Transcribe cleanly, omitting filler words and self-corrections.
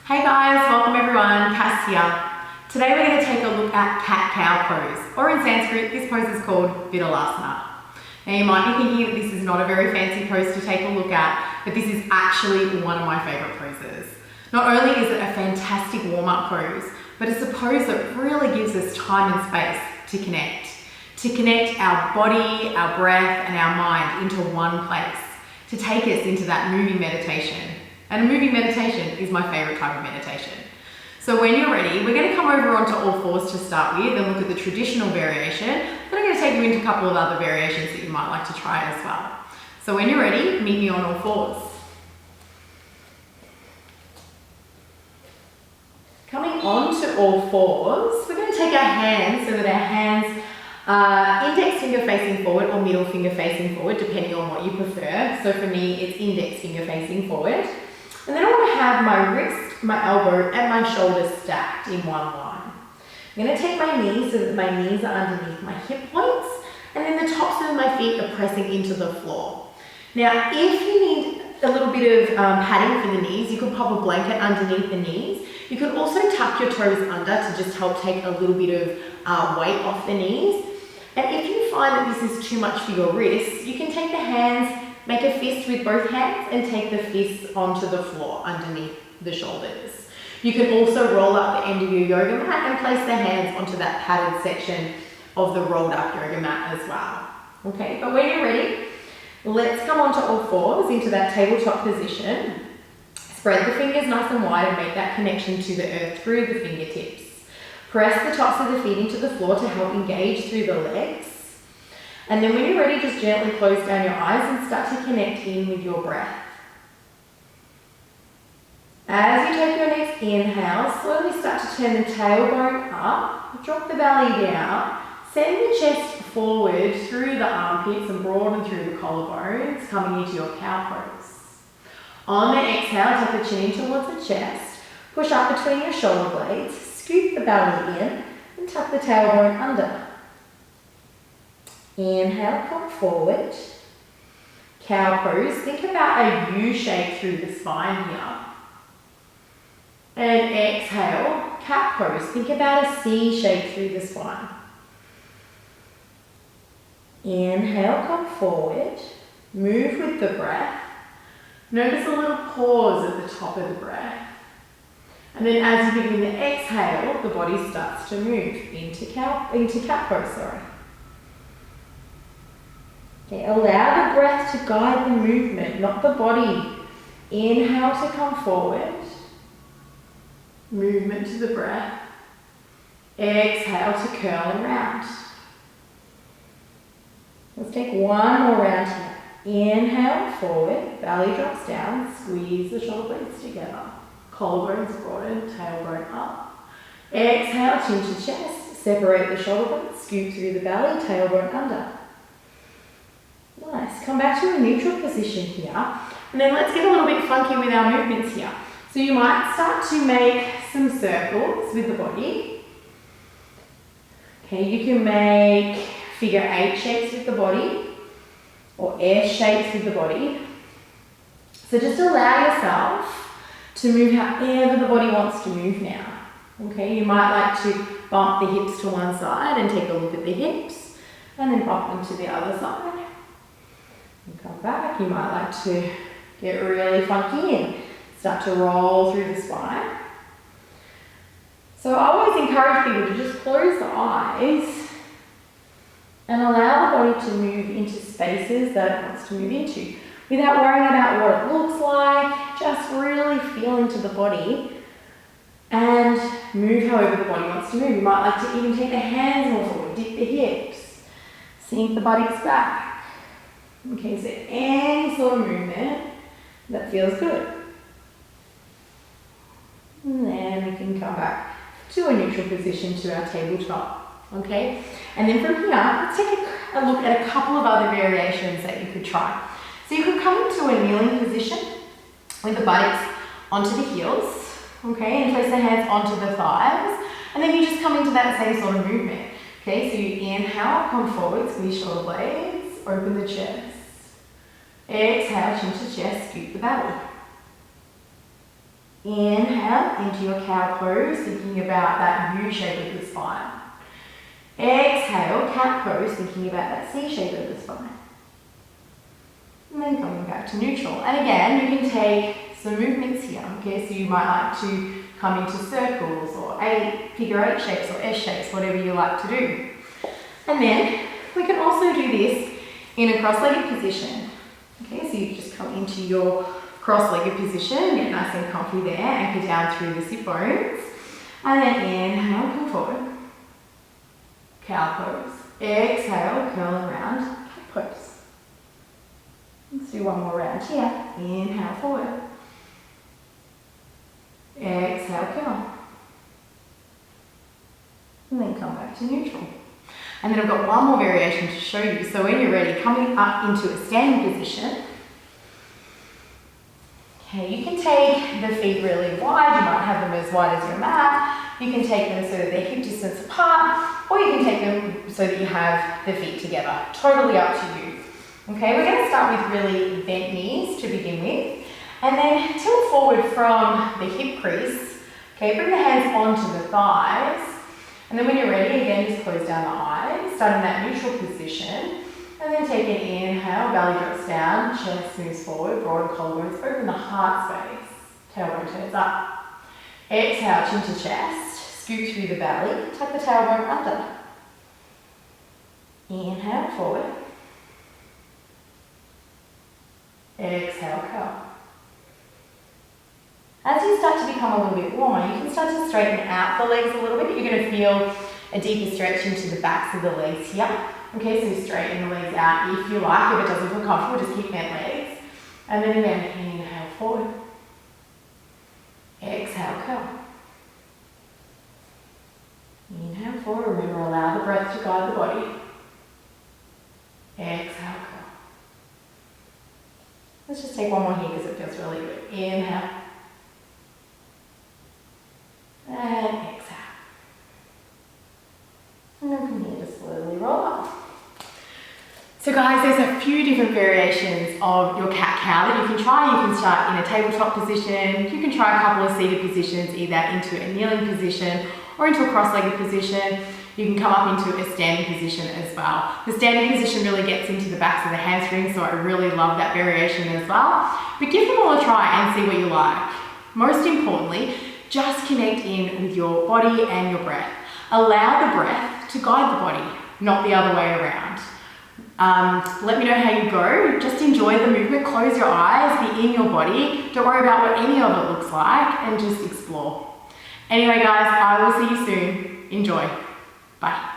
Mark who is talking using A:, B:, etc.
A: Hey guys, welcome everyone, Cass here. Today we're going to take a look at cat-cow pose, or in Sanskrit this pose is called Bidalasana. Now you might be thinking that this is not a very fancy pose to take a look at, but this is actually one of my favourite poses. Not only is it a fantastic warm-up pose, but it's a pose that really gives us time and space to connect our body, our breath and our mind into one place, to take us into that moving meditation. And a moving meditation is my favourite type of meditation. So when you're ready, we're going to come over onto all fours to start with and look at the traditional variation. Then I'm going to take you into a couple of other variations that you might like to try as well. So when you're ready, meet me on all fours. Coming onto all fours, we're going to take our hands so that our hands are index finger facing forward or middle finger facing forward, depending on what you prefer. So for me, it's index finger facing forward. And then I want to have my wrist, my elbow and my shoulder stacked in one line. I'm going to take my knees so that my knees are underneath my hip points, and then the tops of my feet are pressing into the floor. Now, if you need a little bit of padding for the knees, you could pop a blanket underneath the knees. You could also tuck your toes under to just help take a little bit of weight off the knees. And if you find that this is too much for your wrists, you can take the hands, make a fist with both hands and take the fists onto the floor underneath the shoulders. You can also roll up the end of your yoga mat and place the hands onto that padded section of the rolled up yoga mat as well. Okay, but when you're ready, let's come onto all fours into that tabletop position. Spread the fingers nice and wide and make that connection to the earth through the fingertips. Press the tops of the feet into the floor to help engage through the legs. And then when you're ready, just gently close down your eyes and start to connect in with your breath. As you take your next inhale, slowly start to turn the tailbone up, drop the belly down, send the chest forward through the armpits and broaden through the collarbones, coming into your cow pose. On the exhale, tuck the chin in towards the chest, push up between your shoulder blades, scoop the belly in and tuck the tailbone under. Inhale, come forward. Cow pose. Think about a U shape through the spine here. And exhale, cat pose. Think about a C shape through the spine. Inhale, come forward. Move with the breath. Notice a little pause at the top of the breath. And then as you begin to exhale, the body starts to move into cat pose, Okay, allow the breath to guide the movement, not the body. Inhale to come forward. Movement to the breath. Exhale to curl and round. Let's take one more round here. Inhale, forward, belly drops down, squeeze the shoulder blades together. Collarbones broaden, tailbone up. Exhale, chin to chest, separate the shoulder blades, scoop through the belly, tailbone under. Nice. Come back to a neutral position here. And then let's get a little bit funky with our movements here. So you might start to make some circles with the body. Okay, you can make figure 8 shapes with the body or S shapes with the body. So just allow yourself to move however the body wants to move now. Okay, you might like to bump the hips to one side and take a look at the hips and then bump them to the other side. And come back. You might like to get really funky and start to roll through the spine. So I always encourage people to just close the eyes and allow the body to move into spaces that it wants to move into without worrying about what it looks like. Just really feel into the body and move however the body wants to move. You might like to even take the hands more forward, dip the hips, sink the buttocks back. Okay, so any sort of movement that feels good. And then we can come back to a neutral position to our tabletop. Okay, and then from here, let's take a look at a couple of other variations that you could try. So you could come into a kneeling position with the buttocks onto the heels, okay, and place the hands onto the thighs, and then you just come into that same sort of movement. Okay, so you inhale, come forward, squeeze shoulder blades, open the chest. Exhale, chin to chest, scoop the belly. Inhale into your cow pose, thinking about that U shape of the spine. Exhale, cat pose, thinking about that C shape of the spine. And then coming back to neutral. And again, you can take some movements here, okay? So you might like to come into circles or figure eight shapes or S shapes, whatever you like to do. And then we can also do this in a cross-legged position. Okay, so you just come into your cross-legged position, get nice and comfy there, anchor down through the sit bones. And then inhale, come forward. Cow pose. Exhale, curl around, cat pose. Let's do one more round here. Inhale, forward. Exhale, curl. And then come back to neutral. And then I've got one more variation to show you. So when you're ready, coming up into a standing position. Okay, you can take the feet really wide. You might have them as wide as your mat. You can take them so that they're hip distance apart, or you can take them so that you have the feet together. Totally up to you. Okay, we're going to start with really bent knees to begin with. And then tilt forward from the hip crease. Okay, bring the hands onto the thighs. And then when you're ready, again, just close down the eyes, start in that neutral position. And then take an inhale, belly drops down, chest moves forward, broad collarbones, open the heart space, tailbone turns up. Exhale, chin to chest, scoop through the belly, tuck the tailbone under. Inhale, forward. Exhale, curl. As you start to become a little bit warmer, you can start to straighten out the legs a little bit. You're going to feel a deeper stretch into the backs of the legs here. Okay, so straighten the legs out if you like. If it doesn't feel comfortable, just keep bent legs. And then again, inhale forward. Exhale, curl. Inhale forward. Remember, allow the breath to guide the body. Exhale, curl. Let's just take one more here because it feels really good. Inhale. And exhale. And then from here, just slowly roll up. So guys, there's a few different variations of your cat-cow that you can try. You can start in a tabletop position. You can try a couple of seated positions, either into a kneeling position or into a cross-legged position. You can come up into a standing position as well. The standing position really gets into the backs of the hamstrings, so I really love that variation as well. But give them all a try and see what you like. Most importantly, just connect in with your body and your breath. Allow the breath to guide the body, not the other way around. Let me know how you go. Just enjoy the movement, close your eyes, be in your body. Don't worry about what any of it looks like and just explore. Anyway guys, I will see you soon. Enjoy. Bye.